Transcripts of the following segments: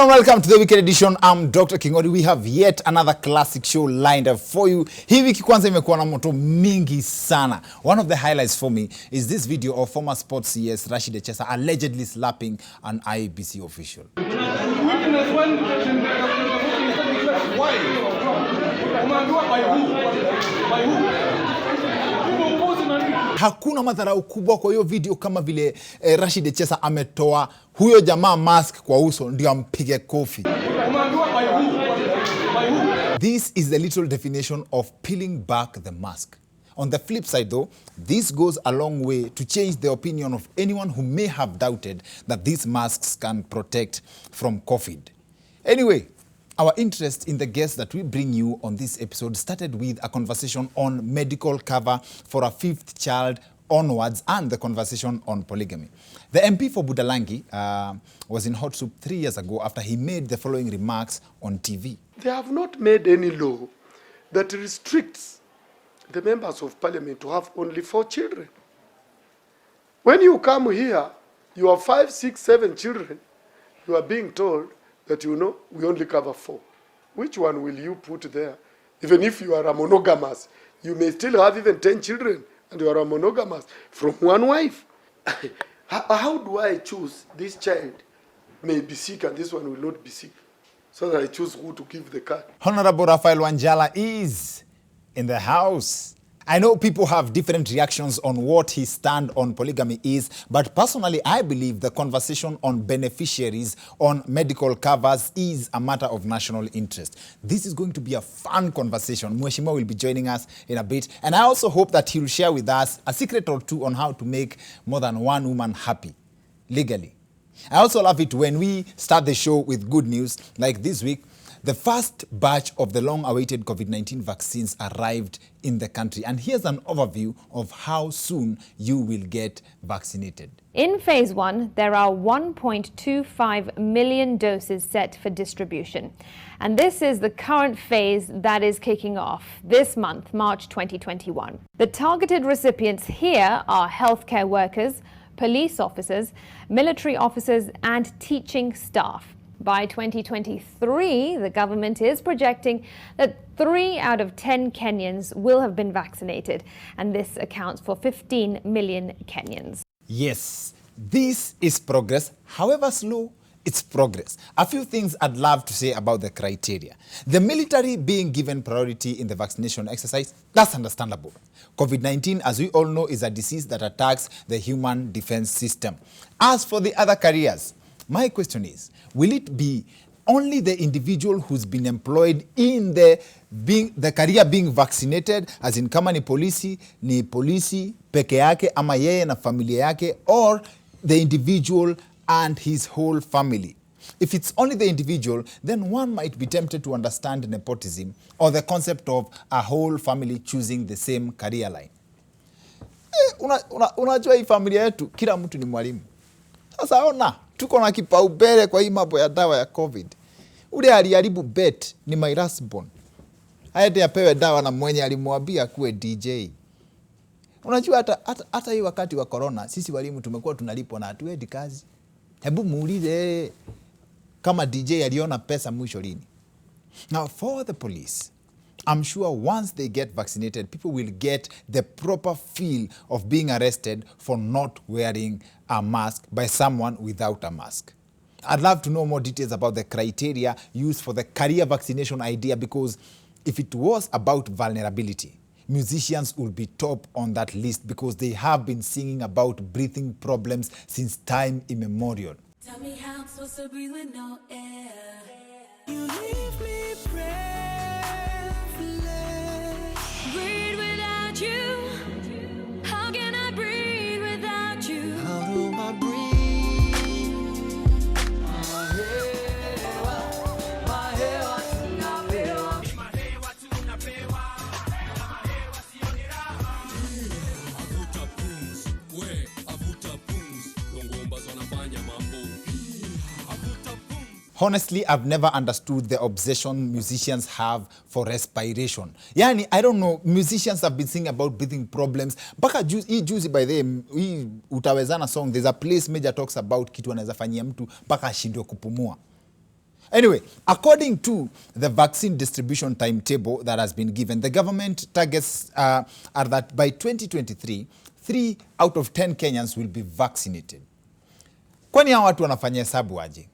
Hello and welcome to the weekend edition. I'm Dr. Kingori. We have yet another classic show lined up for you. Hii wiki kwanza imekuwa na moto mingi sana. One of the highlights for me is this video of former sports CS Rashid Echesa allegedly slapping an IBC official. Why? By who? Hakuna madharau kubwa kwa hiyo video kama vile Rashid Echesa ametoa huyo jamaa mask kwa uso ndio ampige kofi. This is the literal definition of peeling back the mask. On the flip side though, this goes a long way to change the opinion of anyone who may have doubted that these masks can protect from COVID. Anyway, our interest in the guests that we bring you on this episode started with a conversation on medical cover for a fifth child onwards and the conversation on polygamy. The MP for Budalangi was in hot soup 3 years ago after he made the following remarks on TV. They have not made any law that restricts the members of parliament to have only 4 children. When you come here, you have 5, 6, 7 children, you are being told that, you know, we only cover 4. Which one will you put there? Even if you are a monogamous, you may still have even 10 children and you are a monogamous from one wife. How do I choose this child may be sick and this one will not be sick? So that I choose who to give the card. Hon Raphael Wanjala is in the house. I know people have different reactions on what his stand on polygamy is, but personally, I believe the conversation on beneficiaries on medical covers is a matter of national interest. This is going to be a fun conversation. Mheshimiwa will be joining us in a bit, and I also hope that he'll share with us a secret or two on how to make more than one woman happy, legally. I also love it when we start the show with good news, like this week. The first batch of the long-awaited COVID-19 vaccines arrived in the country. And here's an overview of how soon you will get vaccinated. In phase 1, there are 1.25 million doses set for distribution. And this is the current phase that is kicking off this month, March 2021. The targeted recipients here are healthcare workers, police officers, military officers, and teaching staff. By 2023, the government is projecting that 3 out of 10 Kenyans will have been vaccinated, and this accounts for 15 million Kenyans. Yes, this is progress. However slow, it's progress. A few things I'd love to say about the criteria. The military being given priority in the vaccination exercise, that's understandable. COVID-19, as we all know, is a disease that attacks the human defense system. As for the other careers, my question is, will it be only the individual who's been employed in the career being vaccinated, as in kama ni polisi peke yake ama yeye na familia yake, or the individual and his whole family? If it's only the individual, then one might be tempted to understand nepotism or the concept of a whole family choosing the same career line. Unajua hii familia yetu, kila mtu ni mwalimu. Sasa ona, tuko na kipaumbele kwa hii mambo ya dawa ya COVID. Ule aliharibu bet ni my lastborn. Aende apewe dawa na mwenye alimwambia kuwe DJ. Unajua hata hii wakati wa corona, sisi walimu tumekuwa tunalipwa na hatuendi kazi. Hebu muulize kama DJ aliona pesa mwisho lini. Now for the police, I'm sure once they get vaccinated, people will get the proper feel of being arrested for not wearing a mask by someone without a mask. I'd love to know more details about the criteria used for the career vaccination idea, because if it was about vulnerability, musicians will be top on that list because they have been singing about breathing problems since time immemorial. Tell me how I'm supposed to breathe with no air. You leave me breathless. Breathe without you. How can I breathe without you? How do I breathe? Honestly, I've never understood the obsession musicians have for respiration. Yani, I don't know, musicians have been singing about breathing problems. Baka juicy by them, utawezana song, there's a place Major talks about kitu anaweza fanyia mtu mpaka ashindwe kupumua. Anyway, according to the vaccine distribution timetable that has been given, the government targets are that by 2023, 3 out of 10 Kenyans will be vaccinated. Kwani hao watu wanafanya hesabu aje?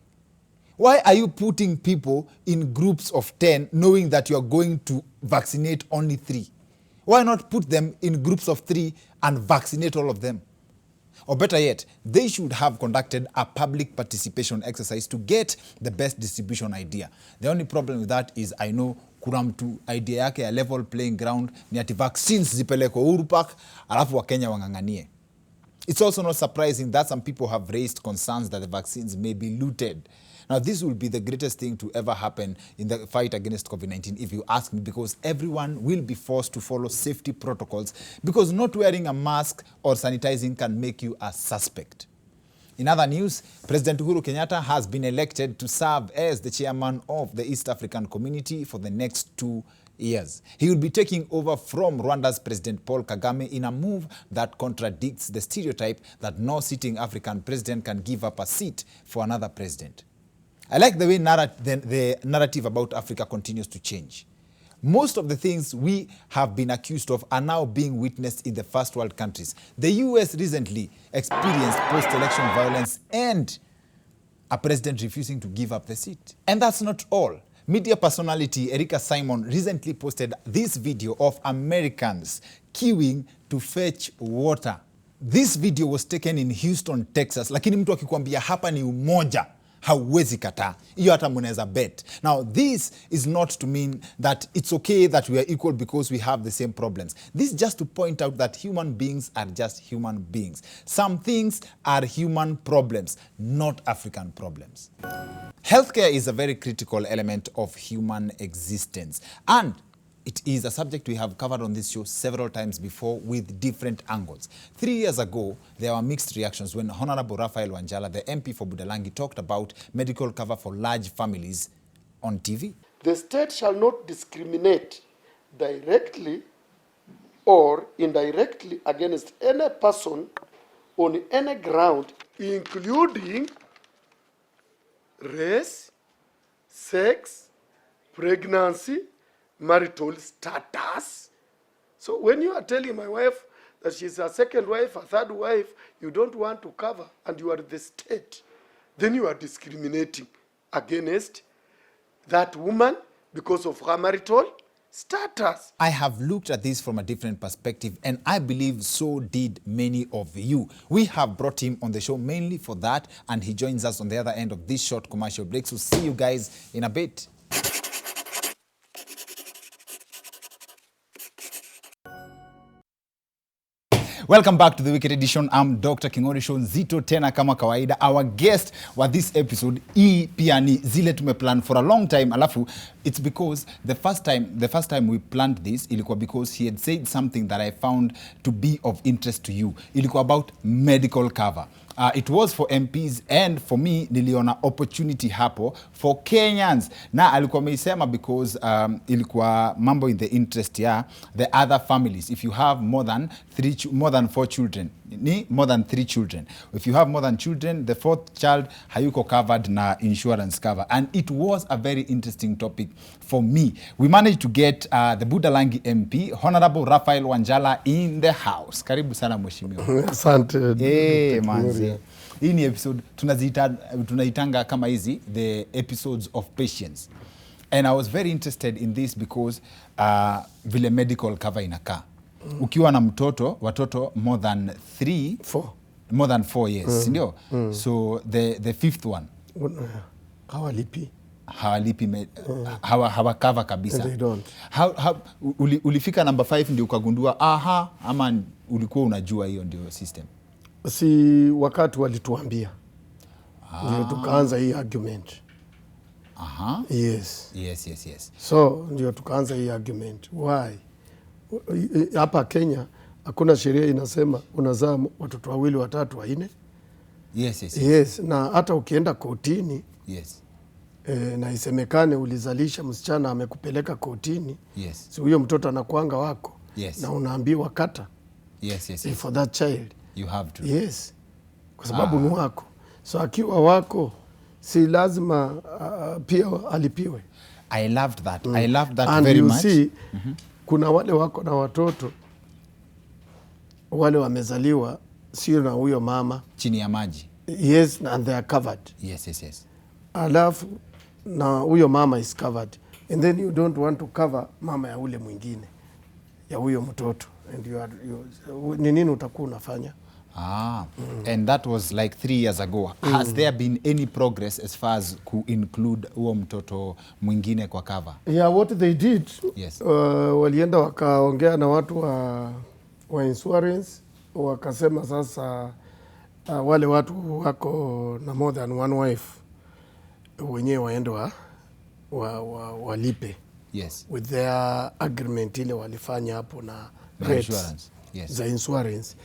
Why are you putting people in groups of 10 knowing that you are going to vaccinate only 3? Why not put them in groups of 3 and vaccinate all of them? Or better yet, they should have conducted a public participation exercise to get the best distribution idea. The only problem with that is I know kuna mtu idea yake ya level playing ground ni ati vaccines zipelekwe Uhuru Park alafu wa Kenya wanganganie. It's also not surprising that some people have raised concerns that the vaccines may be looted. Now, this will be the greatest thing to ever happen in the fight against COVID-19, if you ask me, because everyone will be forced to follow safety protocols, because not wearing a mask or sanitizing can make you a suspect. In other news, President Uhuru Kenyatta has been elected to serve as the chairman of the East African Community for the next 2 years. He will be taking over from Rwanda's President Paul Kagame in a move that contradicts the stereotype that no sitting African president can give up a seat for another president. I like the way the narrative about Africa continues to change. Most of the things we have been accused of are now being witnessed in the first world countries. The US recently experienced post-election violence and a president refusing to give up the seat. And that's not all. Media personality Erika Simon recently posted this video of Americans queuing to fetch water. This video was taken in Houston, Texas, lakini mtu akikwambia hapa ni umoja, hauwezi kataa. Hiyo hata mnaweza bet. Now, this is not to mean that it's okay that we are equal because we have the same problems. This is just to point out that human beings are just human beings. Some things are human problems, not African problems. Healthcare is a very critical element of human existence, and it is a subject we have covered on this show several times before with different angles. 3 years ago, there were mixed reactions when Hon Raphael Wanjala, the MP for Budalangi, talked about medical cover for large families on TV. The state shall not discriminate directly or indirectly against any person on any ground, including race, sex, pregnancy, marital status. So when you are telling my wife that she's a second wife, a third wife, you don't want to cover, and you are the state, then you are discriminating against that woman because of her marital status. I have looked at this from a different perspective, and I believe so did many of you. We have brought him on the show mainly for that, and he joins us on the other end of this short commercial break. So see you guys in a bit. Welcome back to the Wicked Edition. I'm Dr. Kingori Show Nzito tena kama kawaida. Our guest wa this episode hii pia ni zile tumeplan for a long time. Alafu it's because the first time we planned this ilikuwa because he had said something that I found to be of interest to you. Ilikuwa about medical cover. It was for MPs, and for me niliona opportunity hapo for Kenyans. Na alikuwa meisema because ilikuwa mambo in the interest ya the other families. If you have more than 4 children, ni more than 3 children. If you have more than children, the 4th child hayuko covered na insurance cover. And it was a very interesting topic for me. We managed to get the Budalangi MP, Hon Raphael Wanjala, in the house. Karibu sana mheshimiwa. Asante. Manzi. Hii ni episode tunaitanga kama hizi the episodes of patience. And I was very interested in this because vile medical cover inakaa. Ukiwa na watoto more than 4 years, ndio? So the 5th one hawalipi hawakava kabisa. They don't. Ulifika number 5 ndio ukagundua ama ulikuwa unajua hiyo ndio system? Si wakati walituambia ndio tukaanza hii argument. Yes. So ndio tukaanza hii argument. Why? Hapa Kenya hakuna sheria inasema unazaa watoto 2, 3, 4. Yes. Na hata ukienda kotini, na isemekane ulizalisha msichana amekupeleka kotini, si huyo mtoto anakuanga wako, na unaambiwa kata. For that child you have to. Kwa sababu ni wako. So akiwa wako, si lazima pia alipiwe. I loved that. I loved that And very you much. see, kuna wale wako na watoto wale wamezaliwa sio na huyo mama. Chini ya maji. Yes, and they are covered. Yes. Alafu na huyo mama is covered. And then you don't want to cover mama ya ule mwingine, ya huyo mtoto. And ni nini utakuwa unafanya? And that was like 3 years ago. Has there been any progress as far as include huo mtoto mwingine kwa cover? Yeah, what they did, Yes. Walienda wakaongea na watu wa insurance, wakasema sasa wale watu wako na more than one wife wenyewe waende walipe. Yes. With their agreement ile walifanya hapo na rates Insurance. Yes. za insurance.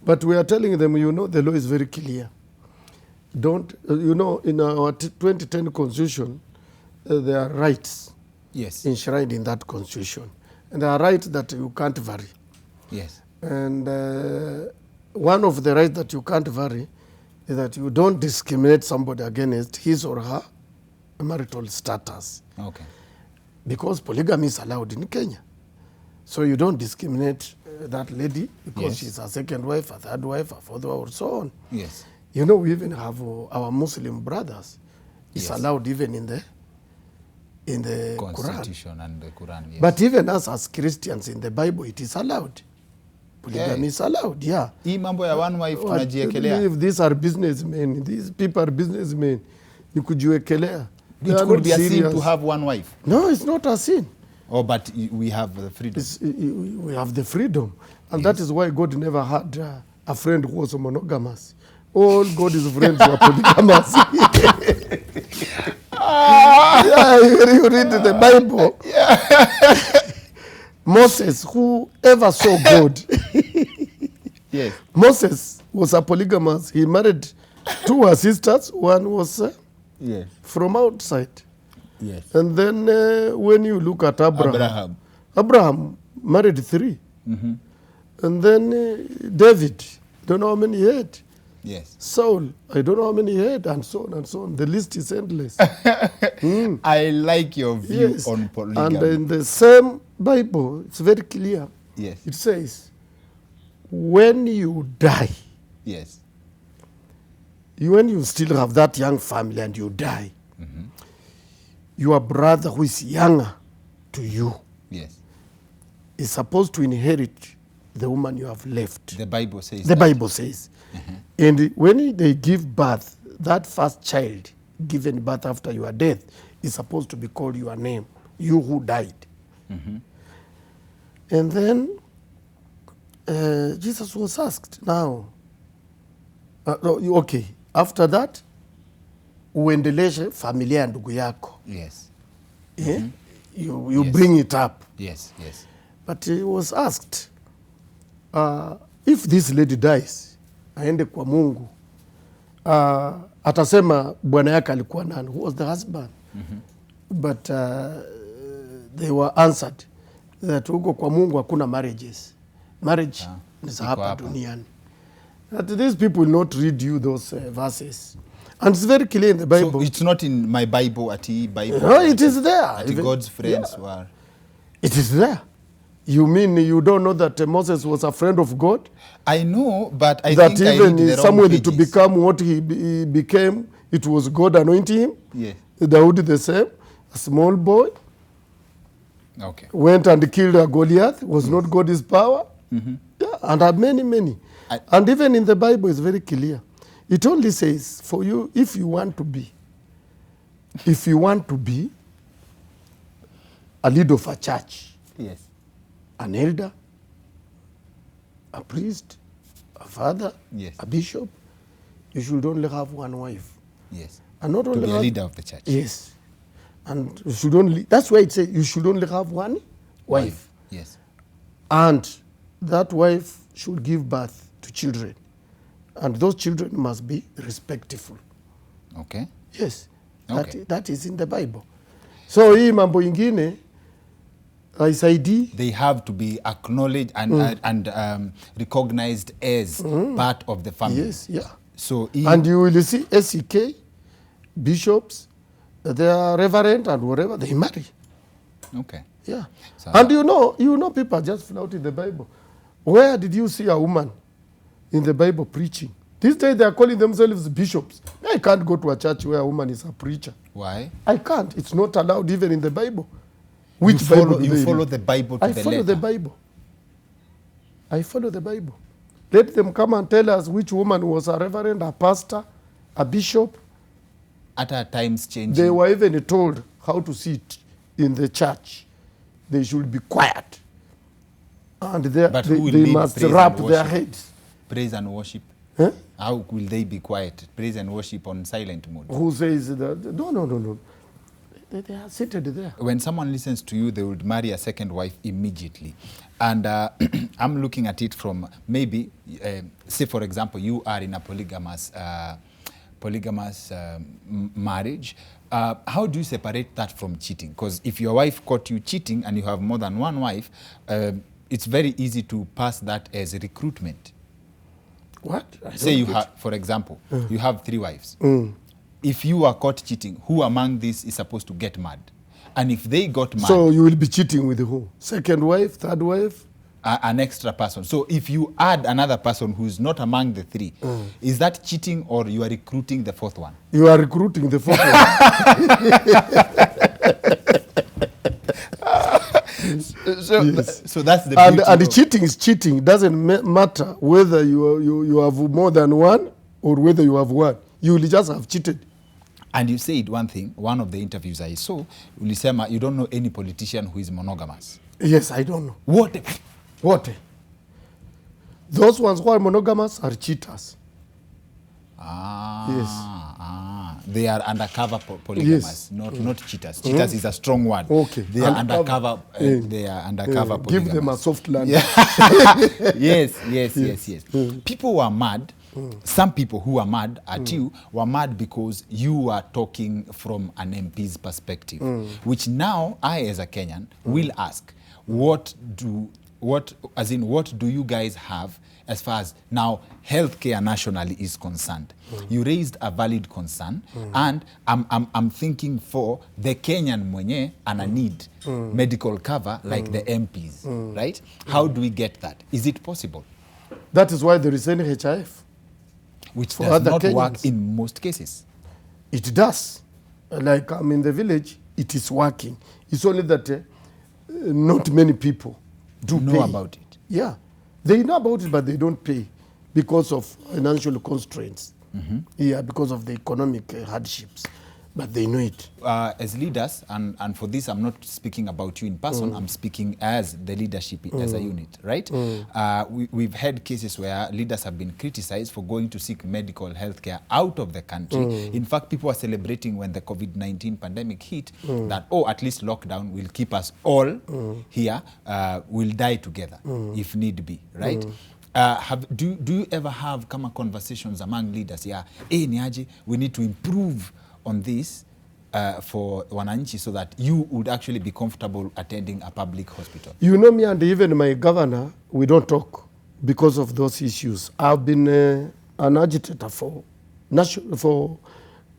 But we are telling them, you know, the law is very clear. Don't, you know, in our 2010 constitution, there are rights Yes. enshrined in that constitution. And there are rights that you can't vary. Yes. And one of the rights that you can't vary is that you don't discriminate somebody against his or her marital status. Okay. Because polygamy is allowed in Kenya. So you don't discriminate that lady because Yes. she's a second wife, a third wife, a fourth wife, or so on. Yes. You know, we even have our Muslim brothers. It's Yes. allowed even in the Quran. Constitution and the Quran. Yes. But even us as Christians in the Bible, it is allowed. Polygamy is allowed, yeah. Hii mambo ya one wife I tunajiekelea. believe these are businessmen. These people are businessmen. Ni kujiwekelea. They It are could not be a sin serious. to have one wife. No, it's not a sin. Oh, but we have the freedom. We have the freedom. And that is why God never had a friend who was monogamous. All God's friends were polygamous. Yeah, you read the Bible. Moses, who ever saw God, Yes. Moses was a polygamous. He married 2 sisters. One was Yes. from outside. Yes. And then when you look at Abraham. Abraham married 3. And then David, don't know how many he had. Yes. Saul, I don't know how many he had, and so on and so on. The list is endless. I like your view Yes. on polygamy. And in the same Bible, it's very clear. Yes. It says, when you die, Yes. when you still have that young family and you die, your brother who is younger to you Yes. is supposed to inherit the woman you have left. The Bible says The that. Bible says. And when they give birth, that first child given birth after your death is supposed to be called your name, you who died. And then Jesus was asked, now, okay, after that, uendeleshe familia ya ndugu yako. Yes. You Yes. bring it up. Yes. Yes. But he was asked, if this lady dies, aende kwa Mungu, atasema bwana yake alikuwa nani? Who was the husband? But they were answered that huko kwa Mungu hakuna marriages. Marriage ni za iko hapa hapa. duniani. That these people will not read you those verses. And it's very clear in the Bible. So it's not in my Bible, ati Bible. No, it is there. Ati Even- God's friends Yeah. were. It is there. You mean you don't know that Moses was a friend of God? I know, but I That think I even read the wrong Samuel to pages. become what he became, it was God anointing him. Yes. Daud the same, a small boy, Okay. went and killed a Goliath. Was not God's power? Yeah, and many. And even in the Bible, it's very clear. It only says, for you, if you want to be a leader of a church, Yes. an elder, a priest, a father, Yes. a bishop, you should only have one wife. Yes. And not To only be a have- leader of the church. Yes. And you should only, that's why it says you should only have one wife. Yes. And that wife should give birth to children. And those children must be respectful. Okay. Yes. Okay. That is in the Bible. So hii mambo ingine haisaidii. They have to be acknowledged and recognized as part of the family. Yes, yeah. So And you will see SEK bishops, they are reverend and whatever, they marry. Okay. Yeah. So- And you know people are just flouting the Bible. Where did you see a woman in the Bible preaching? These days they are calling themselves bishops. I can't go to a church where a woman is a preacher. Why? I can't. It's not allowed even in the Bible. Which you follow, Bible do you they follow read? the Bible to I the follow letter. the Bible. I follow the Bible. Let them come and tell us which woman was a reverend, a pastor, a bishop. At times changing. They were even told how to sit in the church. They should be quiet. And But who will they lead must praise wrap and their worship? heads. Praise and worship. Huh? How will they be quiet? Praise and worship on silent mode. Who says that? No. They are seated there. When someone listens to you, they would marry a second wife immediately. And I'm looking at it from maybe, say for example, you are in a polygamous marriage. How do you separate that from cheating? Because if your wife caught you cheating and you have more than one wife, it's very easy to pass that as recruitment. What? I Say don't you get have, for example, you have 3 wives. Mm. If you are caught cheating, who among these is supposed to get mad? And if they got mad, So you will be cheating with who? Second wife, third wife? an extra person. So if you add another person who's not among the 3, is that cheating or you are recruiting the 4th one? You are recruiting the fourth one. So, Yes. so that's the And, beauty and of- cheating is cheating. It doesn't matter whether you have more than one or whether you have one. You will just have cheated. And you said one thing, one of the interviews I saw, ulisema you don't know any politician who is monogamous. Yes, I don't know. What? What? Those ones who are monogamous are cheaters. They are undercover polygamous, Yes. not cheaters. Cheaters is a strong word. Okay. They are Undercover. undercover. They are undercover polygamous. Give them a soft land. Yes. People were mad. Some people who were mad at you were mad because you were talking from an MP's perspective, which now I, as a Kenyan, will ask, what do you guys have as far as now healthcare nationally is concerned? You raised a valid concern, and I'm thinking for the Kenyan mwenye ana need medical cover like the MPs, right? How do we get that? Is it possible? That is why there is NHIF. Which For does other not work Kenyans. in most cases. It does. Like I'm in the village, it is working. It's only that not many people do Know pay. about it. Yeah. They know about it, but they don't pay because of financial constraints. Yeah, because of the economic hardships. But they know it. As leaders, and for this I'm not speaking about you in person, I'm speaking as the leadership as a unit, right? We've had cases where leaders have been criticized for going to seek medical health care out of the country. In fact, people are celebrating when the COVID-19 pandemic hit that, at least lockdown will keep us all here, we'll die together if need be, right? Do you ever have conversations among leaders? Yeah, niaje, we need to improve on this for wananchi so that you would actually be comfortable attending a public hospital? You know me and even my governor, we don't talk because of those issues. I've been an agitator for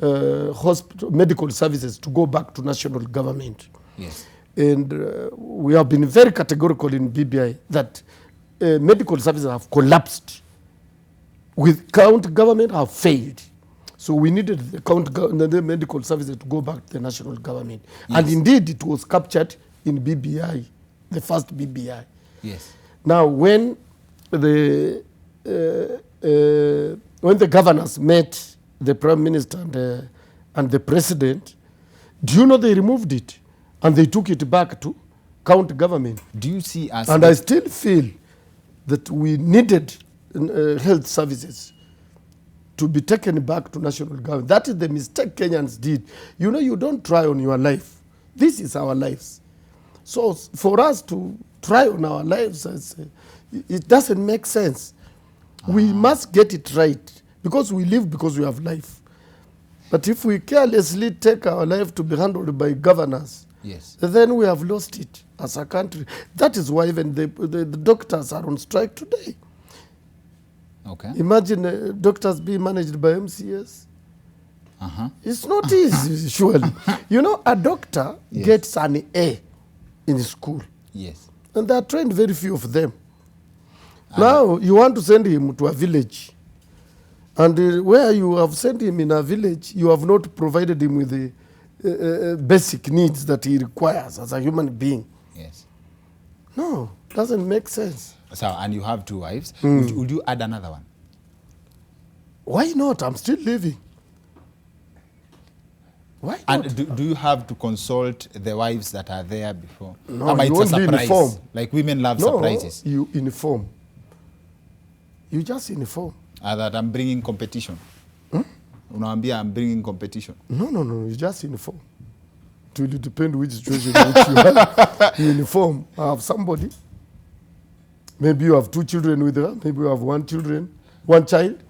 hospital medical services to go back to national government. Yes. And we have been very categorical in BBI that medical services have collapsed. With county government have failed. So we needed the medical services to go back to the national government. Yes. And indeed, it was captured in BBI, the first BBI. Yes. Now, when the governors met the Prime Minister and the President, do you know they removed it? And they took it back to county government. Do you see us... And I still feel that we needed health services to be taken back to national government. That is the mistake Kenyans did. You know, you don't try on your life. This is our lives. So for us to try on our lives, it doesn't make sense. We must get it right because we live because we have life. But if we carelessly take our life to be handled by governors, Yes. then we have lost it as a country. That is why even the doctors are on strike today. Okay. Imagine doctors being managed by MCS. It's not easy, surely. You know, a doctor gets an A in school. Yes. And there are trained very few of them. Now, you want to send him to a village. And where you have sent him in a village, you have not provided him with the basic needs that he requires as a human being. Yes. No, doesn't make sense. So, and you have 2 wives. Would you add another one? Why not? I'm still living. Why not? And do you have to consult the wives that are there before? No, Ama you it's a only surprise. inform. Like women love No, surprises. you inform. You just inform. That I'm bringing competition. Unaambia I'm bringing competition. No, you just inform. It will depend which situation which you have. You inform. I have somebody. Maybe you have 2 children with her. Maybe you have 1 child.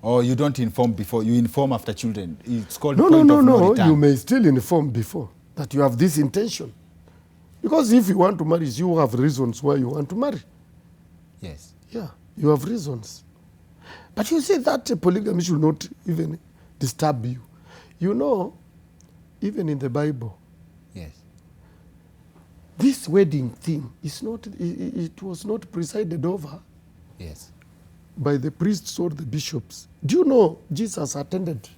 Or you don't inform before, you inform after children. It's called No. point of no return. You may still inform before that you have this intention. Because if you want to marry, you have reasons why you want to marry. Yes. Yeah, you have reasons. But you see that polygamy should not even disturb you. You know, even in the Bible, Yes. this wedding thing is not, it was not presided over Yes. by the priests or the bishops. Do you know Jesus attended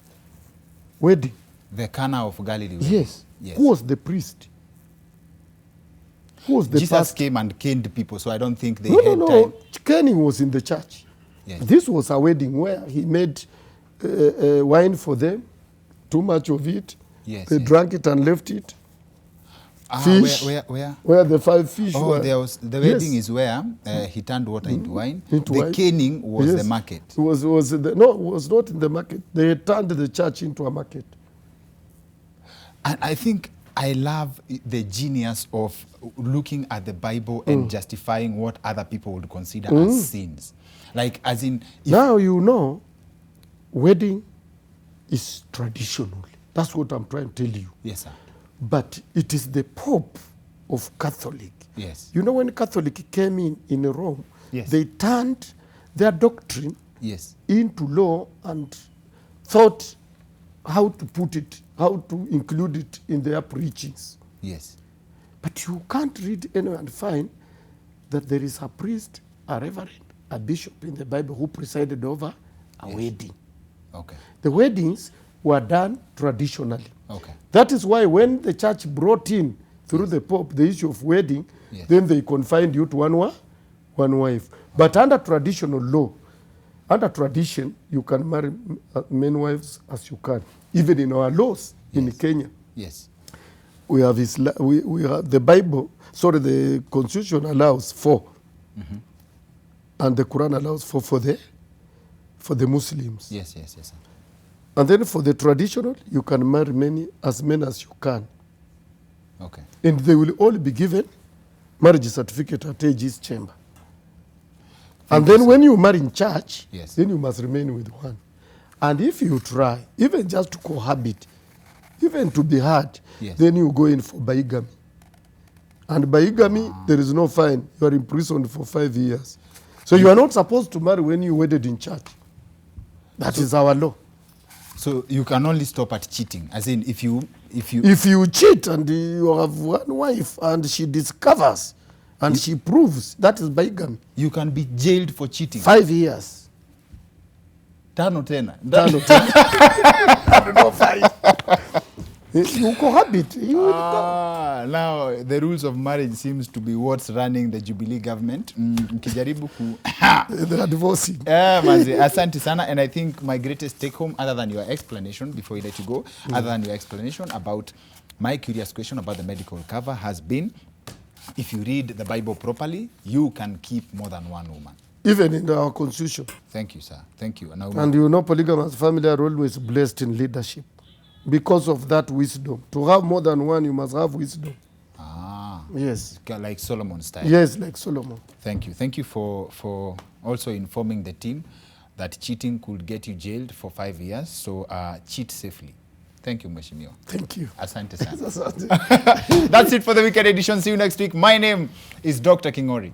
wedding? The Cana of Galilee. Yes. Yes. Who was the priest? Who was the Jesus pastor? came and caned people, so I don't think they No, had no. time. Caning was in the church. Yes. This was a wedding where he made wine for them, too much of it. Yes, They yes. drank it and left it. Ah, Fish. Where? Where the 5 fish Oh, were. there was the Yes. wedding is where he turned water into wine. Into The wine. caning was Yes. the market. It was no, it was not in the market. They turned the church into a market. And I think I love the genius of looking at the Bible and justifying what other people would consider as sins. Like, as in, if Now you know, wedding is traditional. That's what I'm trying to tell you. yes, sir. But it is the Pope of Catholic. Yes. You know, when Catholic came in Rome, Yes. they turned their doctrine Yes. into law and thought how to put it, how to include it in their preachings. Yes. But you can't read anywhere and find that there is a priest, a reverend, a bishop in the Bible who presided over a wedding. Okay. The weddings were done traditionally. Okay. That is why when the church brought in through the Pope the issue of wedding, Yes. then they confined you to one wife. But under traditional law, under tradition, you can marry many wives as you can. Even in our laws in Kenya, Yes. we have we have the Bible. Sorry, the Constitution allows 4, and the Quran allows 4 for the Muslims. Yes. Yes. Yes. Sir. And then for the traditional, you can marry as many as you can. Okay. And they will all be given marriage certificate at AG's chamber. And then when you marry in church, Yes. then you must remain with one. And if you try, even just to cohabit, even to be hard, Yes. then you go in for bigamy. And bigamy, there is no fine. You are imprisoned for 5 years. So you are not supposed to marry when you wedded in church. That is our law. So you can only stop at cheating, as in if you If you cheat and you have one wife and she discovers and she proves, that is bigamy. you can be jailed for cheating. 5 years. Tano tena. Tano, I don't know, 5. You cohabit. Now the rules of marriage seems to be what's running the Jubilee government. Mkijaribu ku They are divorcing. Manzi, asante sana, and I think my greatest take home, other than your explanation before we let you go, other than your explanation about my curious question about the medical cover has been, if you read the Bible properly, you can keep more than one woman. Even in our constitution. Thank you, sir. Thank you. Now, And you know, polygamous family are always blessed in leadership because of that wisdom. To have more than one, you must have wisdom. Yes. Like Solomon style. Yes, like Solomon. Thank you. Thank you for also informing the team that cheating could get you jailed for 5 years. So cheat safely. Thank you, Mheshimiwa. Thank you. Asante sana. That's it for the weekend edition. See you next week. My name is Dr. Kingori.